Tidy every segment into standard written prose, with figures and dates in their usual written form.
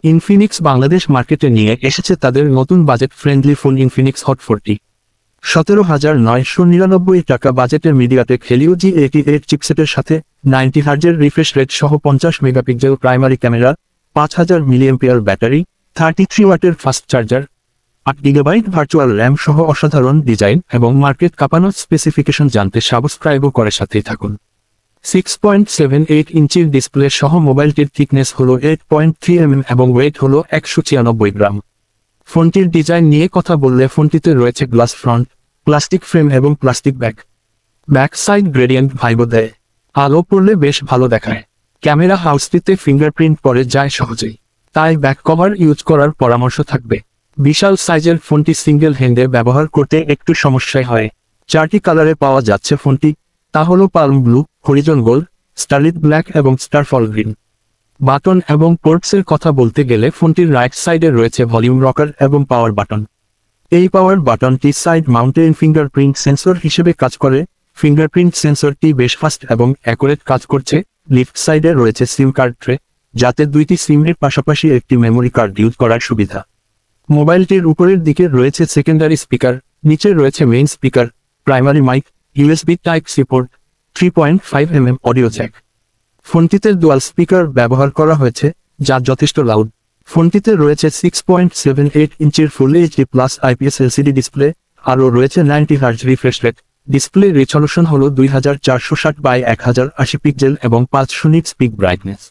Infinix Bangladesh মার্কেটে নিয়ে এসেছে তাদের নতুন budget friendly phone Infinix hot 40। 17,999 টাকা বাজেটের মিডিয়াটেক হেলিও G88 চিপসেটের সাথে 90 হার্জের রিফ্রেশ রেট সহ 50 megapixel primary camera, 5000 milliampere battery, 33 ওয়াটের fast charger, 8 gigabyte virtual RAM সহ অসাধারণ ডিজাইন এবং মার্কেট কাঁপানো স্পেসিফিকেশন জানতে সাবস্ক্রাইবও করে সাথেই থাকুন। 6.78 ইঞ্চির ডিসপ্লে সহ মোবাইলটির থিকনেস হল 8.3 mm এবং ওয়েট হল 196 গ্রাম। ফোনটির ডিজাইন নিয়ে কথা বললে ফোনটিতে রয়েছে গ্লাস ফ্রন্ট, প্লাস্টিক ফ্রেম এবং প্লাস্টিক ব্যাক সাইড গ্রেডিয়েন্ট ভাইবো দেয়। আলো পড়লে বেশ ভালো দেখায়। ক্যামেরা হাউসটিতে ফিঙ্গারপ্রিন্ট পড়ে যায় সহজেই, তাই ব্যাক কভার ইউজ করার পরামর্শ থাকবে। বিশাল সাইজের ফোনটি সিঙ্গেল হ্যান্ডে ব্যবহার করতে একটু সমস্যাই হয়। 4টি কালারে পাওয়া যাচ্ছে ফোনটি, তা হল palm blue, horizon gold, starlit black এবং স্টারফল গ্রিন। বাটন এবং পোর্টসের কথা বলতে গেলে ফোনটির রাইট সাইডে রয়েছে ভলিউম রকার এবং পাওয়ার বাটন। এই পাওয়ার বাটনটি সাইড মাউন্টেন ফিঙ্গারপ্রিন্ট সেন্সর হিসেবে কাজ করে। ফিঙ্গারপ্রিন্ট সেন্সরটি বেশ ফাস্ট এবং অ্যাকুরেট কাজ করছে। লিফট সাইডে রয়েছে সিম কার্ড ট্রে, যাতে 2টি সিমের পাশাপাশি একটি মেমোরি কার্ড ইউজ করার সুবিধা। মোবাইলটির উপরের দিকে রয়েছে সেকেন্ডারি স্পিকার, নিচে রয়েছে main speaker, primary mic, USB type C port, 3.5 mm audio jack. ফোনটিতে ডুয়াল স্পিকার ব্যবহার করা হয়েছে, যা যথেষ্ট লাউড। ফোনটিতে রয়েছে 6.78 ইঞ্চির full HD plus IPS LCD display, আরও রয়েছে 90 hertz refresh rate. Display resolution হল 2460x1080 পিক্সেল এবং 500 নিটস পিক ব্রাইটনেস।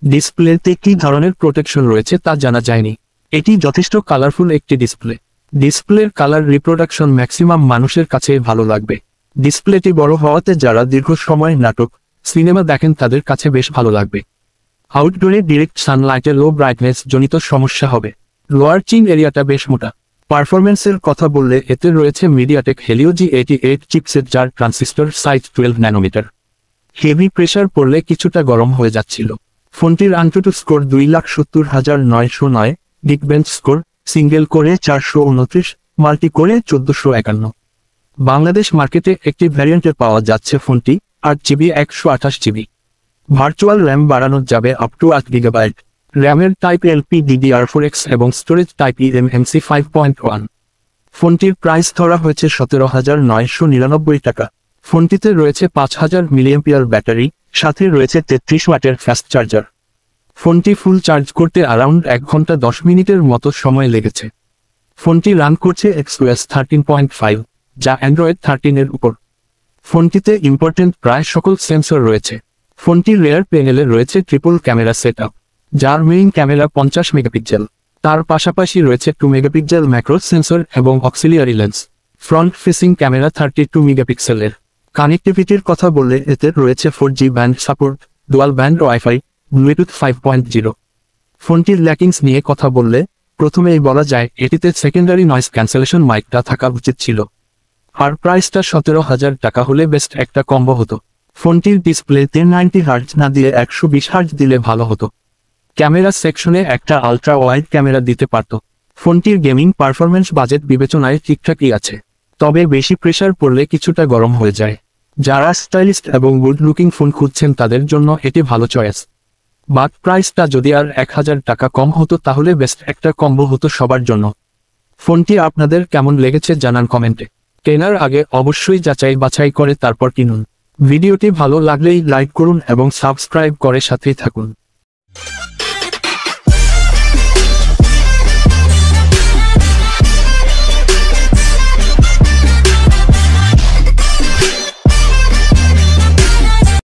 ডিসপ্লেতে কী ধরনের প্রোটেকশন রয়েছে তা জানা যায়নি। এটি যথেষ্ট কালারফুল একটি ডিসপ্লে। ডিসপ্লের কালার রিপ্রোডাকশন ম্যাক্সিমাম মানুষের কাছে ভালো লাগবে। ডিসপ্লেটি বড় হওয়াতে যারা দীর্ঘ সময় নাটক, সিনেমা দেখেন তাদের কাছে বেশ ভালো লাগবে। আউটডোরে ডিরেক্ট সানলাইটে লো ব্রাইটনেস জনিত সমস্যা হবে। লোয়ার চিন এরিয়াটা বেশ মোটা। পারফরমেন্সের কথা বললে এতে রয়েছে মিডিয়াটেক হেলিও G88 চিপসেট, যার ট্রান্সিস্টর সাইজ 12 ন্যানোমিটার। হেভি প্রেসার পড়লে কিছুটা গরম হয়ে যাচ্ছিল। ফোনটির AnTuTu score 2,70,909, Geekbench score single করে 429, মাল্টি করে 1451। বাংলাদেশ মার্কেটে একটি ভ্যারিয়েন্টে পাওয়া যাচ্ছে ফোনটি 8GB 128GB। ভার্চুয়াল র্যাম বাড়ানো যাবে আপ টু 8 গিগাবাইট। র্যামের টাইপ LPDDR4X এবং স্টোরেজ টাইপ eMMC 5.1। ফোনটির প্রাইস ধরা হয়েছে 17,999 টাকা। ফোনটিতে রয়েছে 5000 মিলিঅ্যাম্পিয়ার ব্যাটারি, সাথে রয়েছে 33 ওয়াটের ফাস্ট চার্জার। ফোনটি ফুল চার্জ করতে অ্যারাউন্ড 1 ঘন্টা 10 মিনিটের মতো সময় লেগেছে। ফোনটি রান করছে XOS 13.5, যা অ্যান্ড্রয়েড 13 এর উপর। ফোনটিতে ইম্পর্টেন্ট প্রায় সকল সেন্সর রয়েছে। ফোনটির রেয়ার প্যানেলে রয়েছে ট্রিপল ক্যামেরা সেটআপ, যার মেইন ক্যামেরা 50 মেগাপিক্সেল। তার পাশাপাশি রয়েছে 2 মেগাপিক্সেল ম্যাক্রো সেন্সর এবং auxiliary lens. Front facing camera 32 মেগাপিক্সেলের। কানেক্টিভিটির কথা বললে এতে রয়েছে 4G band support, dual band wifi, Bluetooth 5.0। ফোনটির ল্যাকিংস নিয়ে কথা বললে প্রথমেই বলা যায় এটিতে সেকেন্ডারি নয়েজ ক্যান্সেলেশন মাইকটা থাকা উচিত ছিল। আর প্রাইসটা 17,000 টাকা হলে বেস্ট একটা কম্বো হতো। ফোনটির ডিসপ্লেতে 90 হার্জ না দিয়ে 120 হার্জ দিলে ভালো হতো। ক্যামেরা সেকশনে একটা আলট্রা ওয়াইড ক্যামেরা দিতে পারত। ফোনটির গেমিং পারফরমেন্স বাজেট বিবেচনায় ঠিকঠাকই আছে, তবে বেশি প্রেসার পড়লে কিছুটা গরম হয়ে যায়। যারা স্টাইলিস্ট এবং গুড লুকিং ফোন খুঁজছেন তাদের জন্য এটি ভালো চয়েস। বাট প্রাইসটা যদি আর 1000 টাকা কম হতো তাহলে বেস্ট একটা কম্বো হতো সবার জন্য। ফোনটি আপনাদের কেমন লেগেছে জানান কমেন্টে। কেনার আগে অবশ্যই যাচাই বাছাই করে তারপর কিনুন। ভিডিওটি ভালো লাগলেই লাইক করুন এবং সাবস্ক্রাইব করে সাথেই থাকুন।